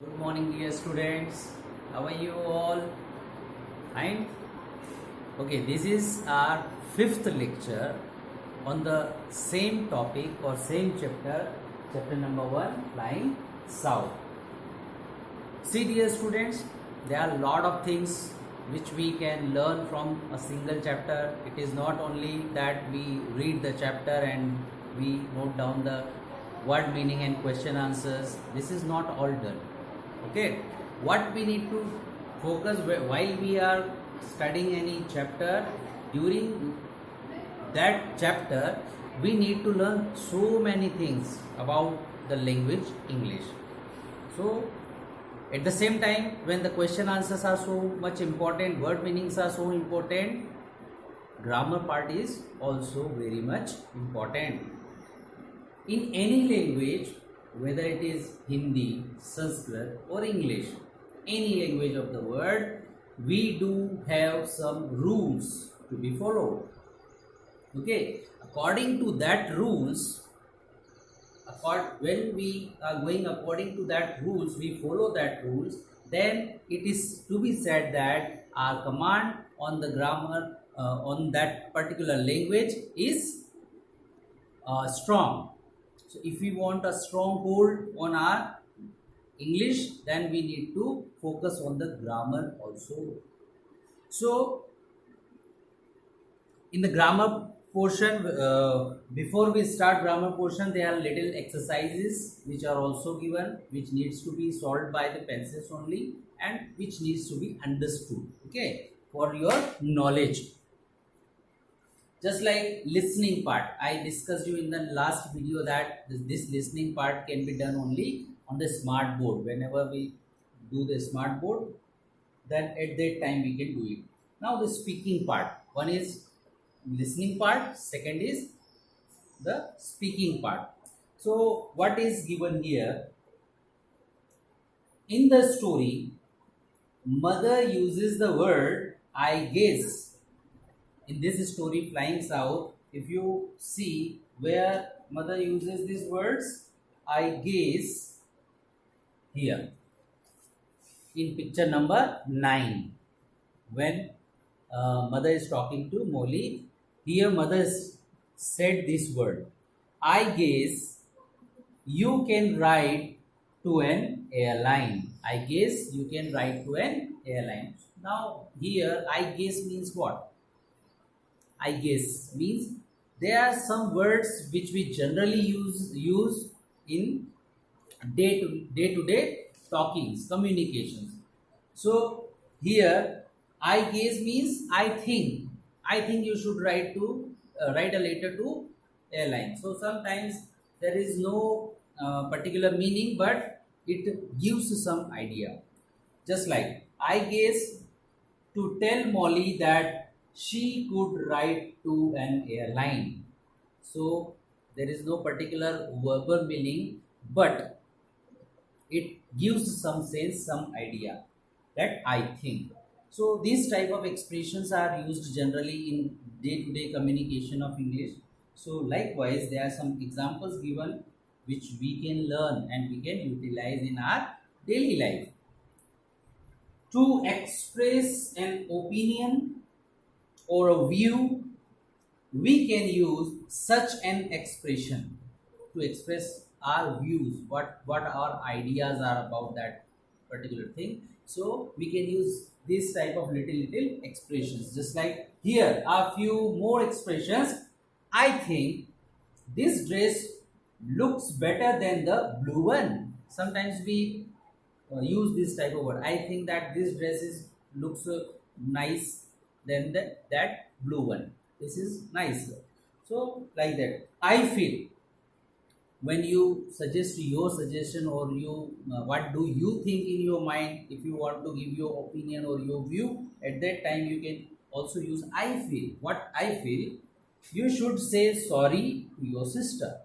Good morning, dear students. How are you all? Fine? Okay, this is our fifth lecture on the same topic or same chapter, chapter number 1, Flying South. See, dear students, there are a lot of things which we can learn from a single chapter. It is not only that we read the chapter and we note down the word meaning and question answers. This is not all done. Okay, what we need to focus while we are studying any chapter, during that chapter we need to learn so many things about the language English. So at the same time, when the question answers are so much important, word meanings are so important, grammar part is also very much important. In any language, whether it is Hindi, Sanskrit or English, any language of the world, we do have some rules to be followed. Okay, according to that rules, when we are going according to that rules, we follow that rules, then it is to be said that our command on the grammar on that particular language is strong. So if we want a strong hold on our English, then we need to focus on the grammar also. So in the grammar portion, before we start grammar portion, there are little exercises which are also given, which needs to be solved by the pencils only and which needs to be understood, okay, for your knowledge. Just like listening part, I discussed you in the last video that this listening part can be done only on the smart board. Whenever we do the smart board, then at that time we can do it. Now the speaking part, one is listening part, second is the speaking part. So what is given here? In the story, mother uses the word I guess. In this story, Flying South, if you see where mother uses these words, I guess, here in picture number 9, when mother is talking to Molly, here mother said this word, I guess you can ride to an airline. I guess you can ride to an airline. Now here I guess means what? I guess means there are some words which we generally use in day to day talkings, communications. So here I guess means I think. I think you should write a letter to airline. So sometimes there is no particular meaning, but it gives some idea. Just like I guess to tell Molly that she could write to an airline. So there is no particular verbal meaning, but it gives some sense, some idea that I think. So these type of expressions are used generally in day-to-day communication of English. So likewise, there are some examples given which we can learn and we can utilize in our daily life. To express an opinion or a view, we can use such an expression to express our views, what our ideas are about that particular thing. So we can use this type of little expressions. Just like here are few more expressions. I think this dress looks better than the blue one. Sometimes we use this type of word. I think that this dress looks nice than that blue one. This is nice. So like that, I feel, when you suggest your suggestion or you what do you think in your mind, if you want to give your opinion or your view, at that time you can also use I feel. What I feel, you should say sorry to your sister.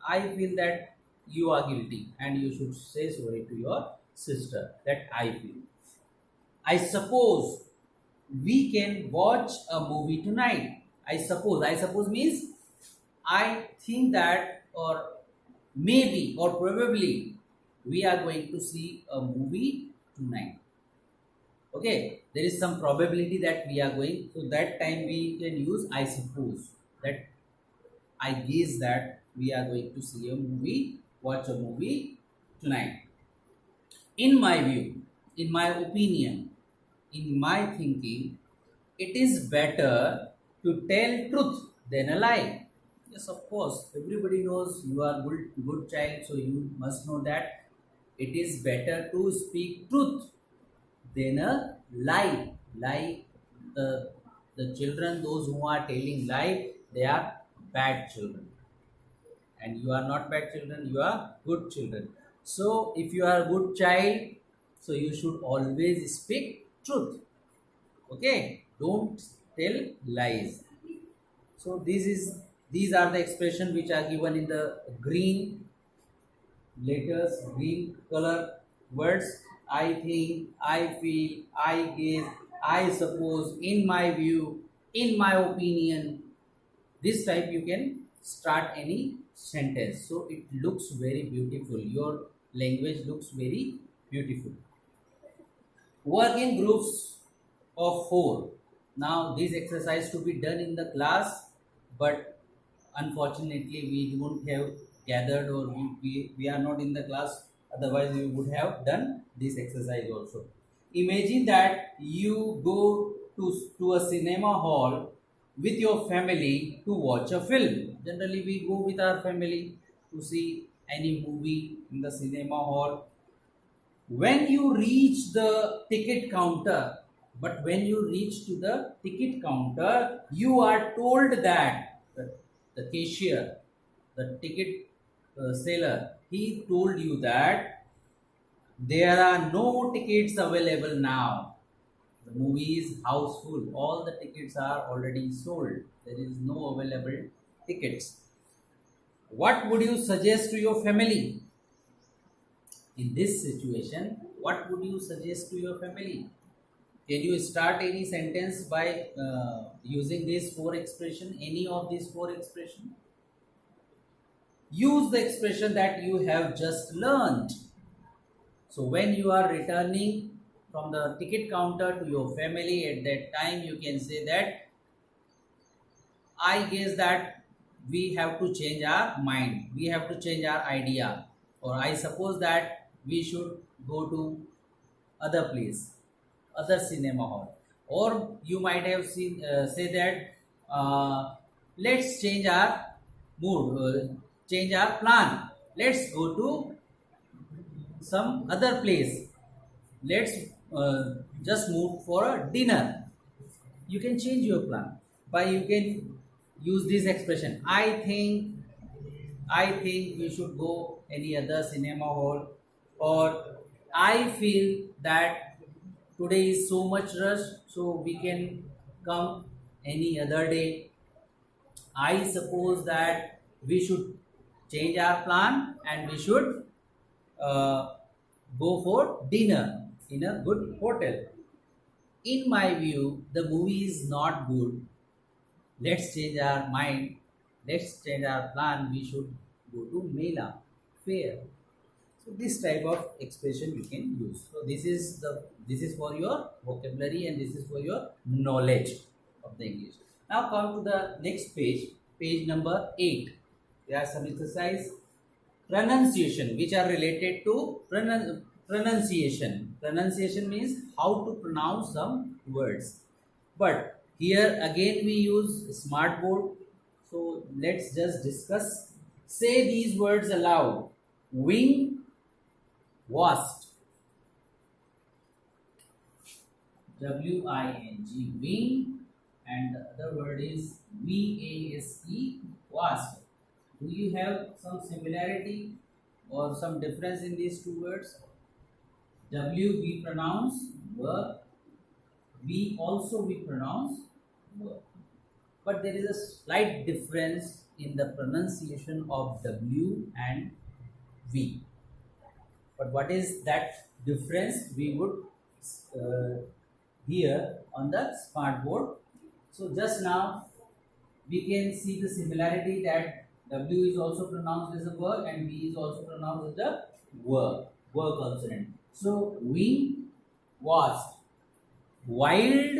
I feel that you are guilty and you should say sorry to your sister. That I feel. I suppose we can watch a movie tonight. I suppose. I suppose means I think that, or maybe, or probably we are going to see a movie tonight. Okay, there is some probability that we are going, so that time we can use I suppose, that I guess that we are going to see a movie, watch a movie tonight. In my view, in my opinion, in my thinking, it is better to tell truth than a lie. Yes, of course, everybody knows you are good child, so you must know that it is better to speak truth than a lie. Lie, the the children, those who are telling lie, they are bad children, and you are not bad children, you are good children. So if you are a good child, so you should always speak truth. Okay, don't tell lies. So these are the expression which are given in the green letters, green color words. I think, I feel, I guess, I suppose, in my view, in my opinion. This type you can start any sentence, so it looks very beautiful, your language looks very beautiful. Work in groups of 4. Now this exercise to be done in the class, but unfortunately we don't have gathered, or we are not in the class, otherwise we would have done this exercise also. Imagine that you go to a cinema hall with your family to watch a film. Generally we go with our family to see any movie in the cinema hall. When you reach the ticket counter, but when you reach to the ticket counter, you are told that the cashier, the ticket seller, he told you that there are no tickets available now. The movie is houseful, all the tickets are already sold, there is no available tickets. What would you suggest to your family? In this situation, what would you suggest to your family? Can you start any sentence by using this 4 expression, any of these 4 expression? Use the expression that you have just learned. So when you are returning from the ticket counter to your family, at that time you can say that I guess that we have to change our mind, we have to change our idea, or I suppose that we should go to other place, other cinema hall. Or you might have seen say that let's change our mood, change our plan, let's go to some other place, let's just move for a dinner. You can change your plan by, you can use this expression, I think we should go any other cinema hall, or I feel that today is so much rush, so we can come any other day. I suppose that we should change our plan and we should uh, go for dinner in a good hotel. In my view, the movie is not good. Let's change our mind. Let's change our plan. We should go to Mela fair. So this type of expression you can use. So this is for your vocabulary and this is for your knowledge of the English. Now come to the next page, page number 8. There are some exercise pronunciation which are related to pronunciation. Pronunciation means how to pronounce some words. But here again we use smart board. So let's just discuss. Say these words aloud. Wing, wasp. W-I-N-G, wing, and the other word is V-A-S-E, wasp. Do you have some similarity or some difference in these two words? W we pronounce w, V also we pronounce w. But there is a slight difference in the pronunciation of W and V. But what is that difference? We would here on the smart board. So just now we can see the similarity that W is also pronounced as a verb and V is also pronounced as a verb. were consonant. So wing was wild,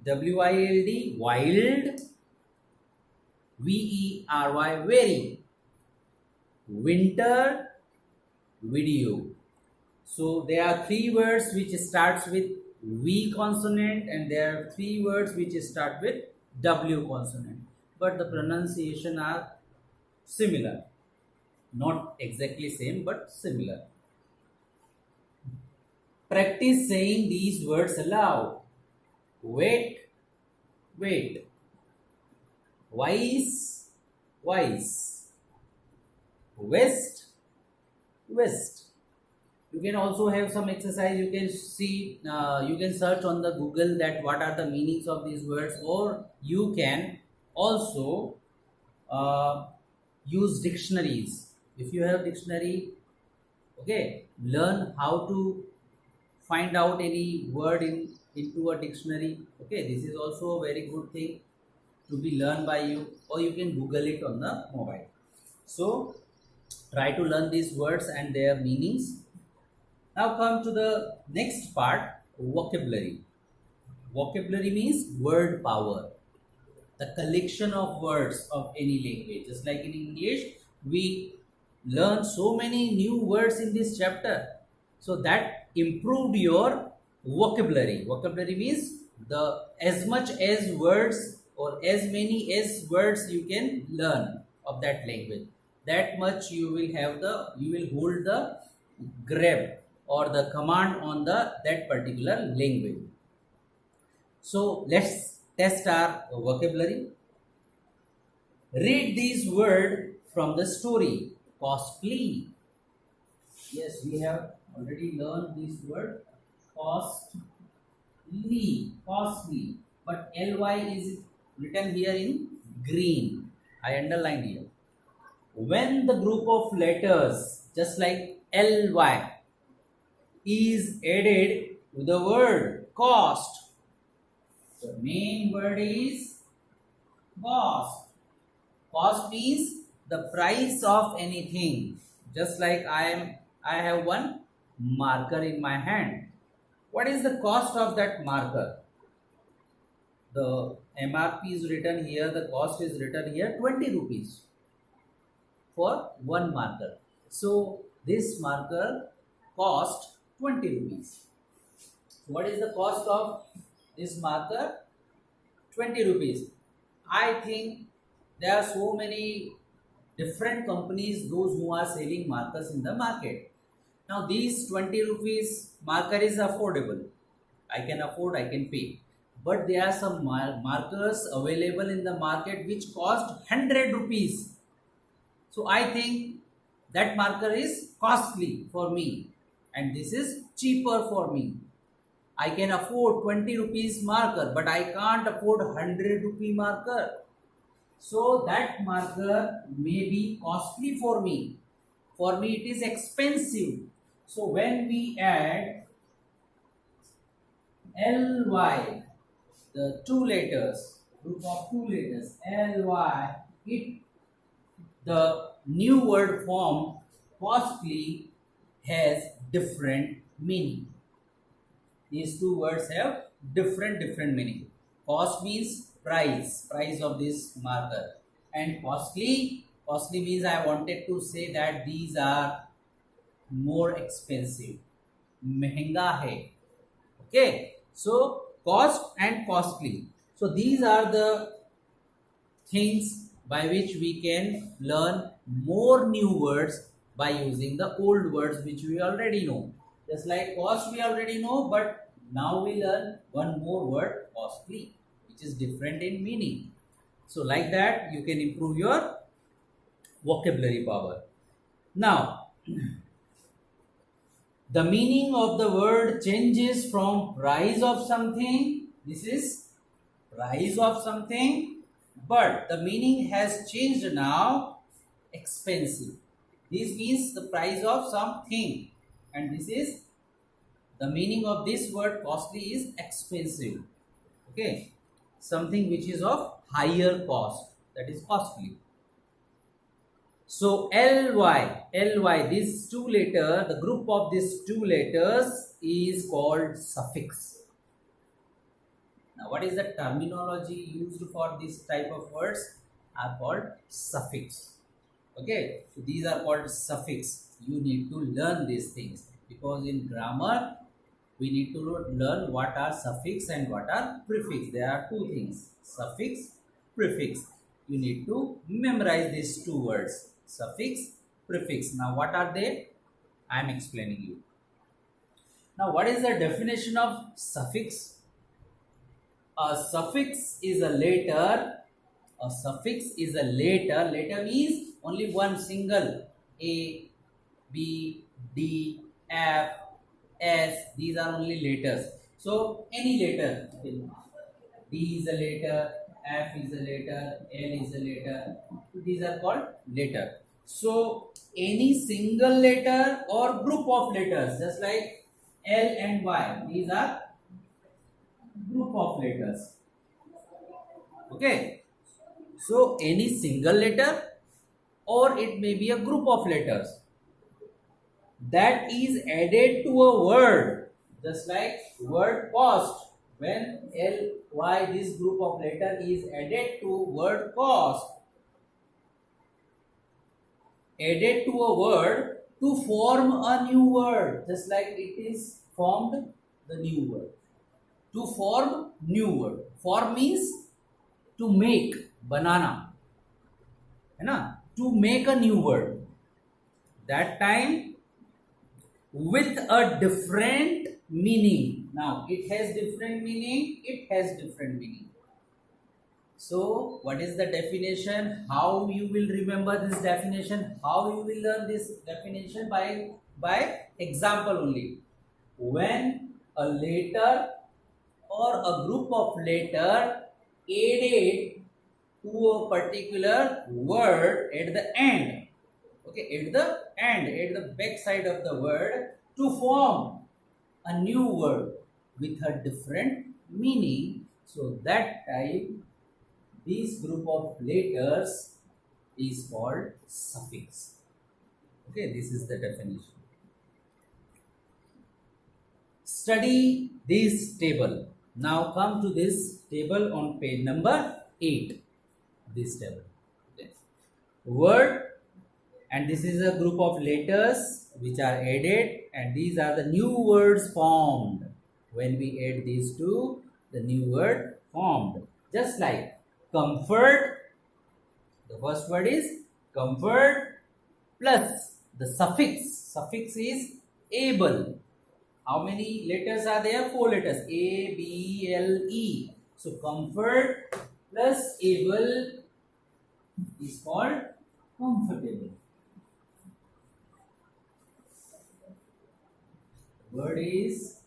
W-I-L-D, wild, V-E-R-Y, very, winter, video. So there are three words which starts with V consonant, and there are three words which start with W consonant, but the pronunciation are similar, not exactly same but similar. Practice saying these words aloud. Wait, wait. Wise, wise. West, west. You can also have some exercise. You can see, you can search on the Google that what are the meanings of these words, or you can also use dictionaries. If you have dictionary, okay, learn how to find out any word into a dictionary. Okay, this is also a very good thing to be learned by you, or you can Google it on the mobile. So try to learn these words and their meanings. Now come to the next part, vocabulary. Vocabulary means word power, the collection of words of any language. Just like in English, we learn so many new words in this chapter. So that improved your vocabulary. Vocabulary means the as much as words or as many as words you can learn of that language. That much you will hold the grab or the command on that particular language. So let's test our vocabulary. Read these words from the story. Costly. Yes, we have already learned this word. Costly. Costly. But ly is written here in green. I underlined here. When the group of letters, just like ly, is added to the word cost, the main word is cost. Cost means the price of anything. Just like I have one marker in my hand. What is the cost of that marker? The MRP is written here, the cost is written here, 20 rupees for one marker. So this marker cost 20 rupees. What is the cost of this marker? 20 rupees. I think there are so many different companies, those who are selling markers in the market. Now these 20 rupees marker is affordable. I can afford, I can pay. But there are some markers available in the market which cost 100 rupees. So I think that marker is costly for me and this is cheaper for me. I can afford 20 rupees marker, but I can't afford 100 rupee marker. So that marker may be costly for me. For me it is expensive. So when we add ly, the two letters, group of two letters, ly, the new word form costly has different meaning. These two words have different meaning. Cost means price of this marker, and costly means I wanted to say that these are more expensive, महंगा है. Okay, so cost and costly. So these are the things by which we can learn more new words by using the old words which we already know. Just like cost we already know, but now we learn one more word, costly, which is different in meaning. So like that you can improve your vocabulary power. Now the meaning of the word changes from price of something. This is price of something, but the meaning has changed now, expensive. This means the price of something, and this is the meaning of this word costly is expensive. Okay, something which is of higher cost, that is costly. So ly, these two letters, the group of these two letters is called suffix. Now, what is the terminology used for this type of words? Are called suffix. Okay, so these are called suffix. You need to learn these things because in grammar we need to learn what are suffix and what are prefix. There are two things: suffix, prefix. You need to memorize these two words: suffix, prefix. Now, what are they? I am explaining you. Now, what is the definition of suffix? A suffix is a letter. A suffix is a letter. Letter means only one single. A, B, D, F, S. These are only letters. So any letter. D is a letter. F is a letter. L is a letter. These are called letter. So any single letter or group of letters, just like L and Y. These are group of letters. Okay. So any single letter or it may be a group of letters that is added to a word, just like word cost. When ly, this group of letter is added to word cost, added to a word to form a new word, just like it is formed the new word. To form new word. Form means to make, banana, है ना? To make a new word. That time with a different meaning. Now it has different meaning. It has different meaning. So what is the definition? How you will remember this definition? How you will learn this definition? By example only. When a letter or a group of letter added to a particular word at the end. Okay, at the end, at the back side of the word to form a new word with a different meaning. So that time, this group of letters is called suffix. Okay, this is the definition. Study this table. Now come to this table on page number 8. This table. Okay. Word, and this is a group of letters which are added, and these are the new words formed. When we add these two, the new word formed. Just like comfort, the first word is comfort plus the suffix. Suffix is able. How many letters are there? 4 letters. A, B, L, E. So comfort plus able is called comfortable. Word is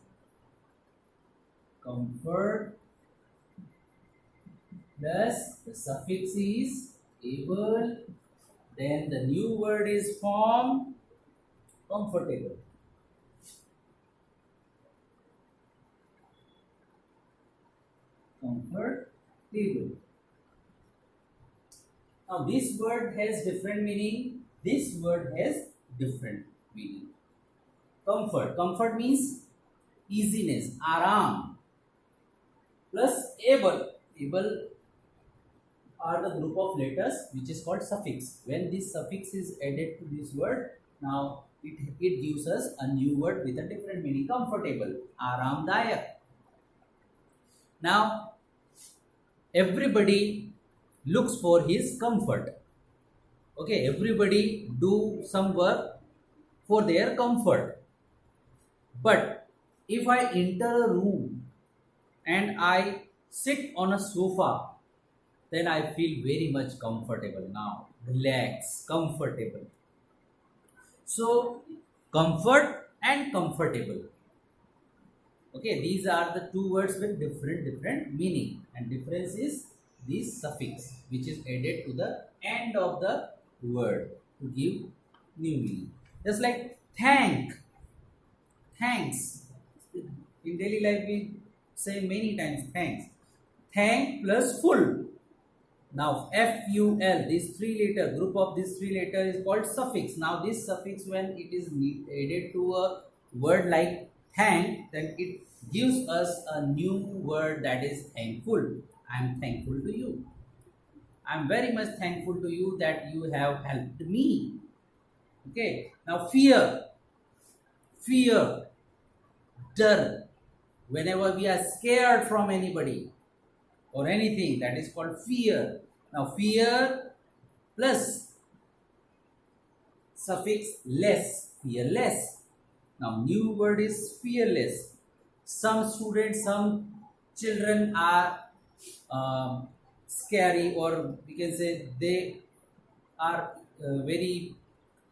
comfort plus the suffix is able. Then the new word is formed comfortable. Comfortable. Now this word has different meaning. This word has different meaning. Comfort. Comfort means easiness, aram. Plus able. Able are the group of letters which is called suffix. When this suffix is added to this word, now it gives us a new word with a different meaning. Comfortable, aramdayak. Now everybody looks for his comfort. Okay, everybody do some work for their comfort. But if I enter a room and I sit on a sofa, then I feel very much comfortable now. Relax, comfortable. So, comfort and comfortable. Okay, these are the two words with different meaning, and difference is this suffix which is added to the end of the word to give new meaning. Just like thank, thanks. In daily life we say many times thanks. Thank plus full. Now FUL, this three letter group of this three letter is called suffix. Now this suffix, when it is added to a word like thank, then it gives us a new word, that is thankful. I am thankful to you. I am very much thankful to you that you have helped me. Okay. Now fear, dar. Whenever we are scared from anybody or anything, that is called fear. Now fear plus suffix less, fearless. Now new word is fearless. Some students, some children are scary, or we can say they are very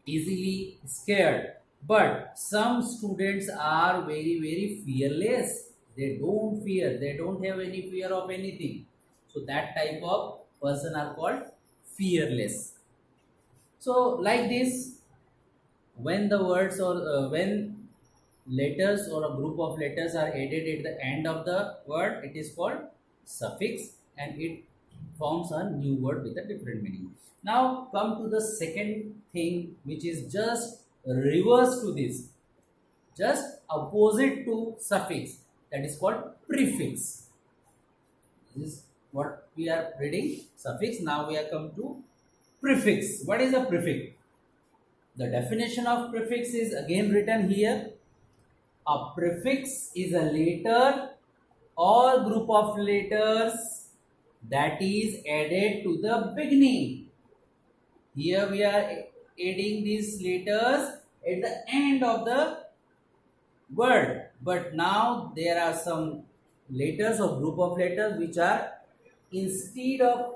easily scared, but some students are very fearless. They don't fear, they don't have any fear of anything, so that type of person are called fearless. So like this, when the words or when letters or a group of letters are added at the end of the word, it is called suffix, and it forms a new word with a different meaning. Now come to the second thing, which is just reverse to this, just opposite to suffix, that is called prefix. This is what we are reading, suffix. Now we are come to prefix. What is a prefix? The definition of prefix is again written here. A prefix is a letter or group of letters that is added to the beginning. Here we are adding these letters at the end of the word, but now there are some letters or group of letters which are, instead of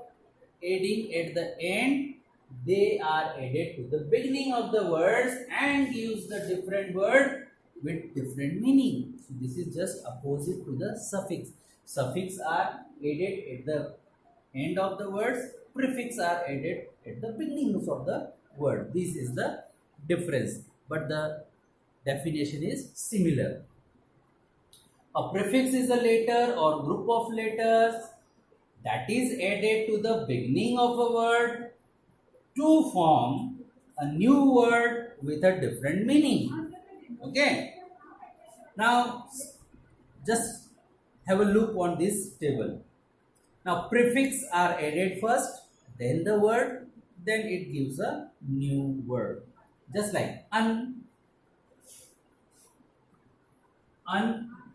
adding at the end, they are added to the beginning of the words and gives the different word with different meaning. So this is just opposite to the suffix. Suffix are added at the end of the words, prefix are added at the beginnings of the word. This is the difference, but the definition is similar. A prefix is a letter or group of letters that is added to the beginning of a word to form a new word with a different meaning. Okay. Now just have a look on this table. Now prefix are added first, then the word, then it gives a new word. Just like un,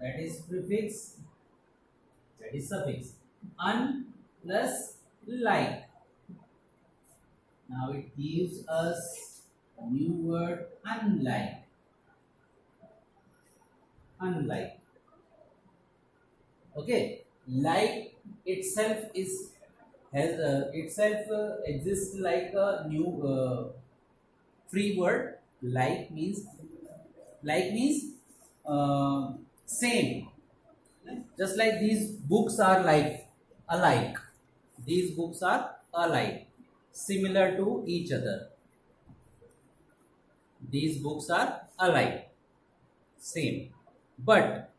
that is prefix, that is suffix. Un plus like. Now it gives us a new word, unlike. Unlike. Okay, like itself is has itself exists like a new free word. Like means same. Just like these books are like alike. These books are alike, similar to each other. These books are alike, same. But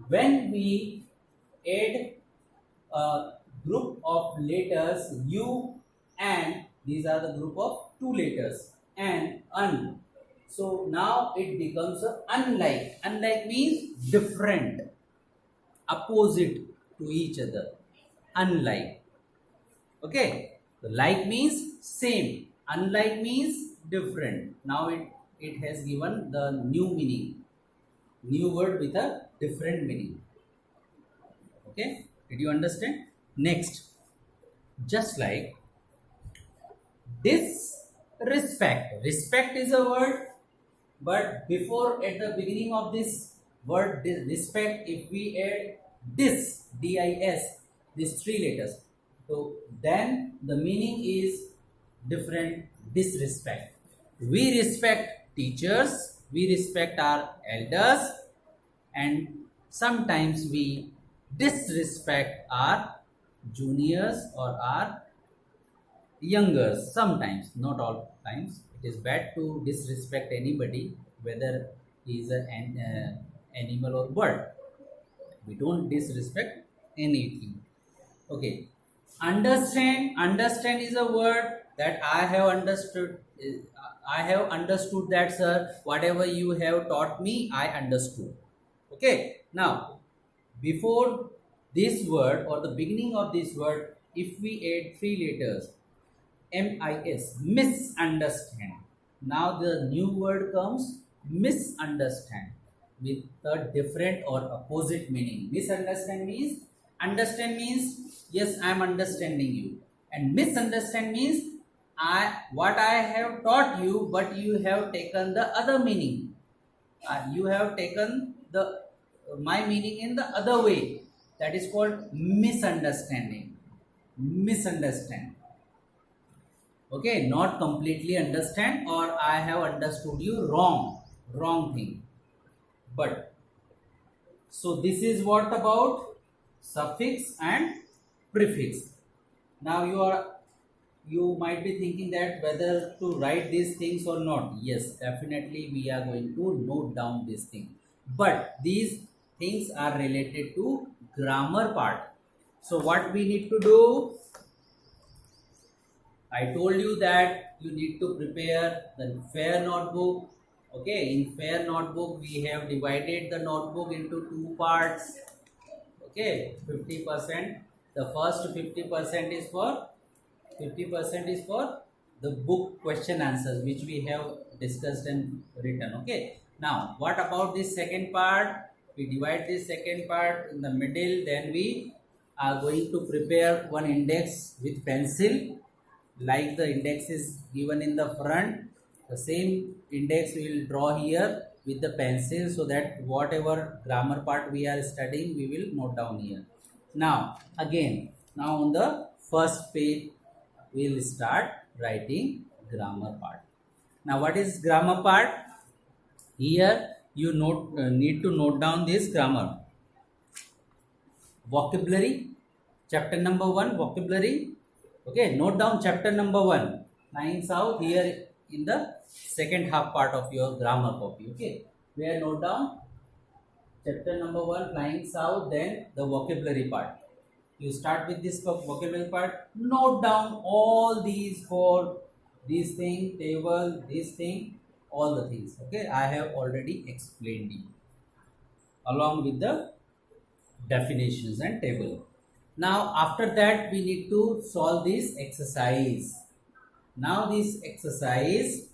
when we add a group of letters u and, these are the group of two letters, and un, so now it becomes a unlike. Unlike means different, opposite to each other. Unlike. Okay. The like means same. Unlike means different. Now it has given the new meaning. New word with a different meaning. Okay. Did you understand? Next. Just like disrespect. Respect is a word, but before, at the beginning of this word respect, if we add dis, these three letters, so then the meaning is different. Disrespect. We respect teachers, we respect our elders, and sometimes we disrespect our juniors or our younger. Sometimes, not all times. It is bad to disrespect anybody, whether he is an animal or bird. We don't disrespect anything. Okay. Understand is a word that I have understood. I have understood that, sir. Whatever you have taught me, I understood. Okay, now before this word or the beginning of this word, if we add three letters, misunderstand. Now the new word comes misunderstand with a different or opposite meaning. Understand means yes, I am understanding you, and misunderstand means what I have taught you, but you have taken the other meaning. You have taken the my meaning in the other way. That is called misunderstanding. Misunderstand. Okay, not completely understand, or I have understood you wrong thing. But so this is what about suffix and prefix. Now you might be thinking that whether to write these things or not. Yes, definitely we are going to note down this thing, but these things are related to grammar part. So what we need to do, I told you that you need to prepare the fair notebook. Okay, in fair notebook we have divided the notebook into two parts. Okay, 50%. The first 50% is for the book question answers which we have discussed and written. Okay. Now, what about this second part? We divide this second part in the middle. Then we are going to prepare one index with pencil, like the index is given in the front. The same index we will draw here with the pencil, so that whatever grammar part we are studying, we will note down here. Now again, now on the first page we will start writing grammar part. Now what is grammar part? Here you need to note down this grammar. Vocabulary, chapter number 1, vocabulary. Okay, note down chapter number 1, lying south here in the second half part of your grammar copy. Okay, where note down chapter number 1, flying south, then the vocabulary part. You start with this vocabulary part, note down all these these thing, table, this thing, all the things. Okay, I have already explained you along with the definitions and table. Now after that we need to solve this exercise. Now this exercise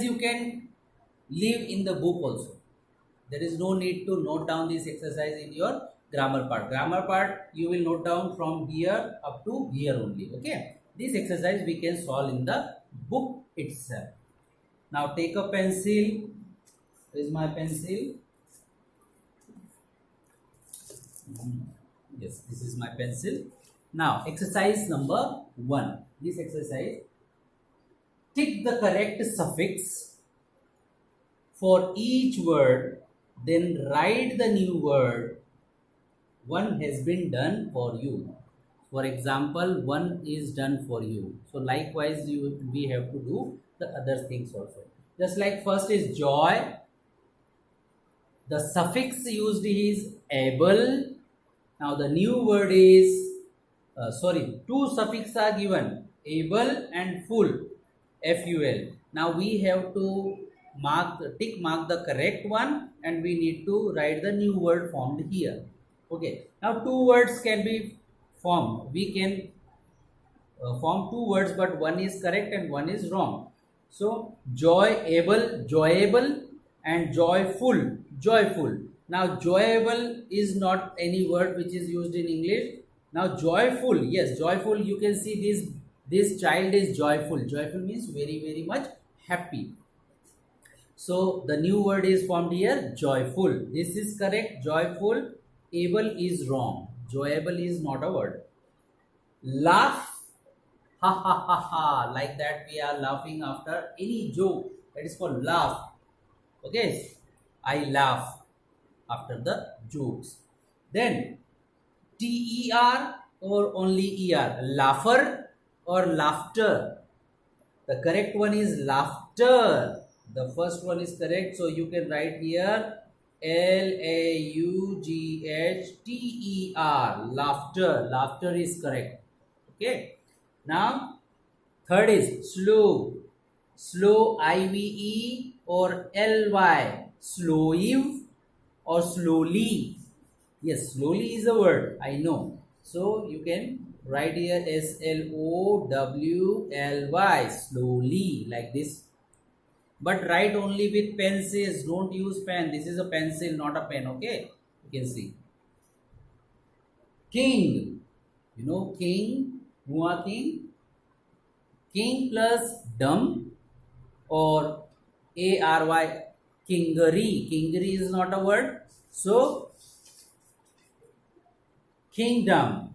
you can leave in the book also. There is no need to note down this exercise in your grammar part. Grammar part you will note down from here up to here only. Okay, this exercise we can solve in the book itself. Now take a pencil. Where is my pencil? Yes, this is my pencil. Now exercise number 1. This exercise, tick the correct suffix for each word, then write the new word. One has been done for you. For example, one is done for you. So likewise we have to do the other things also. Just like first is joy. The suffix used is able. Now the new word is two suffixes are given, able and full, FUL. Now we have to tick mark the correct one, and we need to write the new word formed here. Okay, now two words can be formed. We can form two words, but one is correct and one is wrong. So joyable, and joyful. Now joyable is not any word which is used in English. Now joyful, yes, joyful, you can see this child is joyful. Joyful means very much happy. So the new word is formed here, joyful. This is correct, joyful. Able is wrong. Joyable is not a word. Laugh, ha ha ha ha, like that we are laughing after any joke. That is called laugh. Okay, I laugh after the jokes. Then TER or only ER, laugher or laughter. The correct one is laughter. The first one is correct, so you can write here Laugter. Laughter. Laughter is correct. Okay. Now, third is slow. Slow, IVE or LY. Slowive or slowly. Yes, slowly is a word, I know. So you can write here SLOWLY, slowly, like this. But write only with pencils, don't use pen. This is a pencil, not a pen, okay? You can see. King, you know king, Hua king? King plus dumb or ARY, kingery. Kingery is not a word. So, kingdom.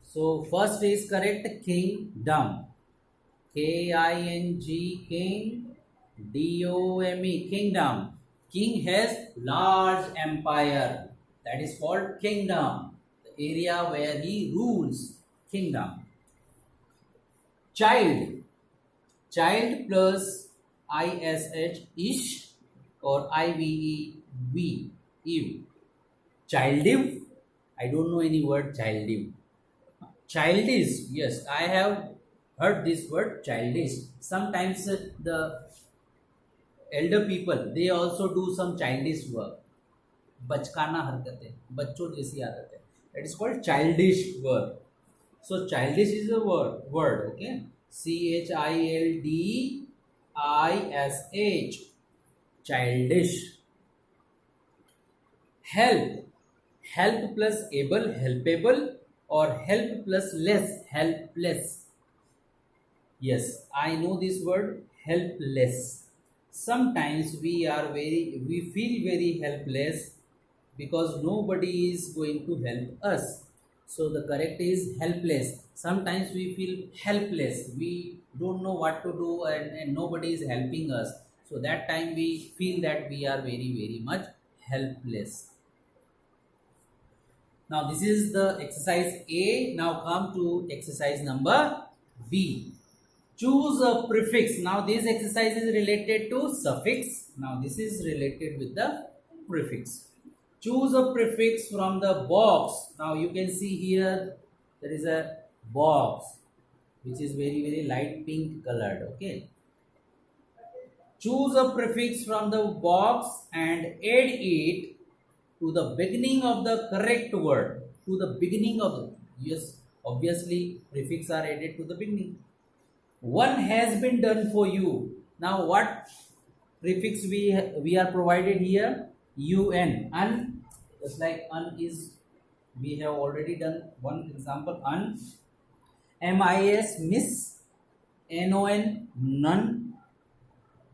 So first is correct, kingdom. K-I-N-G, king, D-O-M-E, kingdom. King has large empire. That is called kingdom. The area where he rules, kingdom. Child. Child plus I-S-H, ish or I-V-E, eve. Childive. I don't know any word childive. Childish, yes, I have heard this word childish. Sometimes the elder people, they also do some childish work. बचकाना हरकतें, बच्चों जैसी आदतें. That is called childish work. So childish is a word, okay? CHILDISH, childish. Help. Help plus able, helpable, or help plus less, helpless. Yes, I know this word, helpless. Sometimes we feel very helpless because nobody is going to help us. So the correct is helpless. Sometimes we feel helpless. We don't know what to do and nobody is helping us. So that time we feel that we are very, very much helpless. Now this is the exercise A. Now come to exercise number B. Choose a prefix. Now this exercise is related to suffix. Now this is related with the prefix. Choose a prefix from the box. Now you can see here there is a box which is very, very light pink colored. Okay. Choose a prefix from the box and add it to the beginning of the correct word. To the beginning of the, yes, obviously prefix are added to the beginning. One has been done for you. Now what prefix we are provided here? Un. Just like un is, we have already done one example, un. MIS, miss. NON, none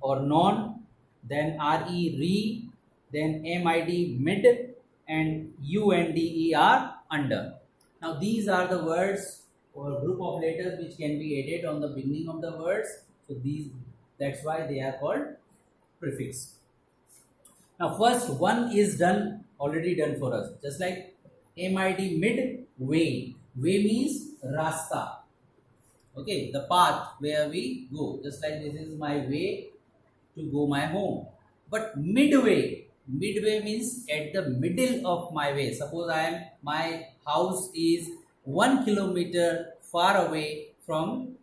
or non. Then RE, re. Then MID, mid. And UNDER, under. Now these are the words or group of letters which can be added on the beginning of the words. So that's why they are called prefix. Now first one is already done for us. Just like MID, mid, way. Way means rasta. Okay, the path where we go. Just like this is my way to go my home. But midway means at the middle of my way. Suppose my house is 1 kilometer far away from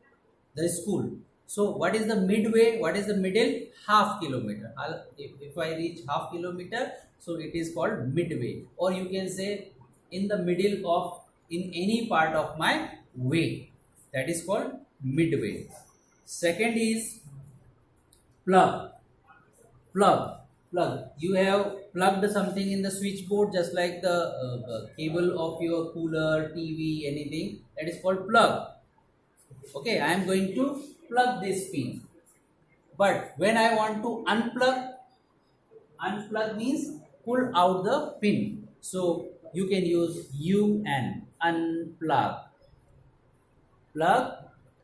the school. So what is the midway? What is the middle? Half kilometer. If I reach half kilometer, so it is called midway. Or you can say in the middle of, in any part of my way. That is called midway. Second is plug. You have plugged something in the switchboard, just like the cable of your cooler, TV, anything. That is called plug. Okay, I am going to plug this pin. But when I want to unplug means pull out the pin. So you can use UN, unplug. Plug,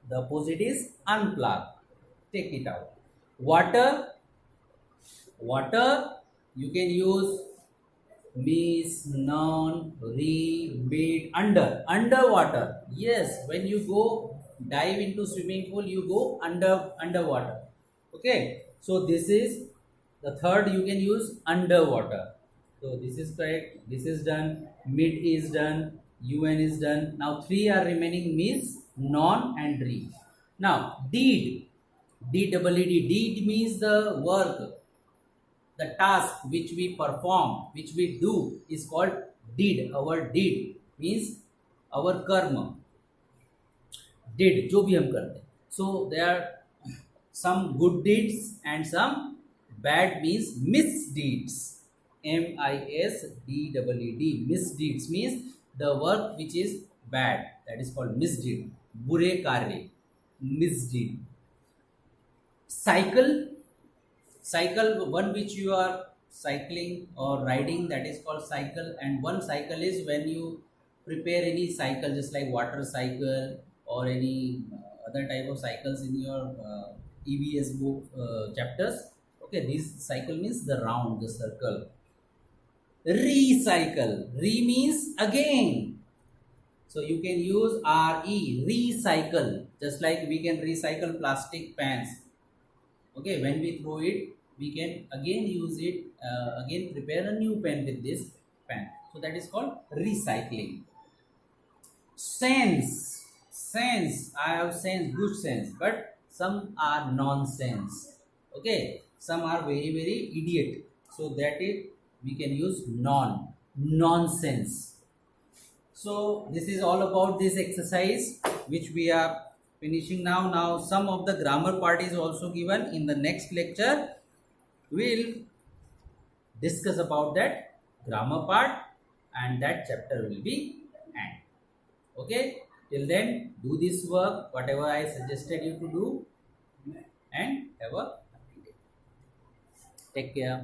the opposite is unplug. Take it out. Water, you can use miss, non, re, mid, underwater. Yes, when you go dive into swimming pool, you go underwater. Okay, so this is The third you can use underwater. So this is correct. This is done. Mid is done. UN is done. Now three are remaining: miss, non, and re. Now deed, D-double-E-D. Deed means the work, the task which we perform, which we do is called deed. Our deed means our karma. Did जो भी हम करते हैं. So there are some good deeds and some bad means misdeeds. MISDEED. Misdeeds means the work which is bad, that is called misdeed. बुरे कार्य, misdeed. Cycle, one which you are cycling or riding, that is called cycle. And one cycle is when you prepare any cycle, just like water cycle or any other type of cycles in your EVS book chapters. Okay, this cycle means the round, the circle. Recycle, re means again, so you can use recycle, just like we can recycle plastic pans. Okay, when we throw it, we can again use it, again prepare a new pen with this pen. So that is called recycling. Sense, I have sense, good sense, but some are nonsense. Okay, some are very very idiot, so that is we can use nonsense. So this is all about this exercise which we are finishing now. Now some of the grammar part is also given. In the next lecture we'll discuss about that grammar part, and that chapter will be end. Okay, till then do this work whatever I suggested you to do, and have a happy day. Take care.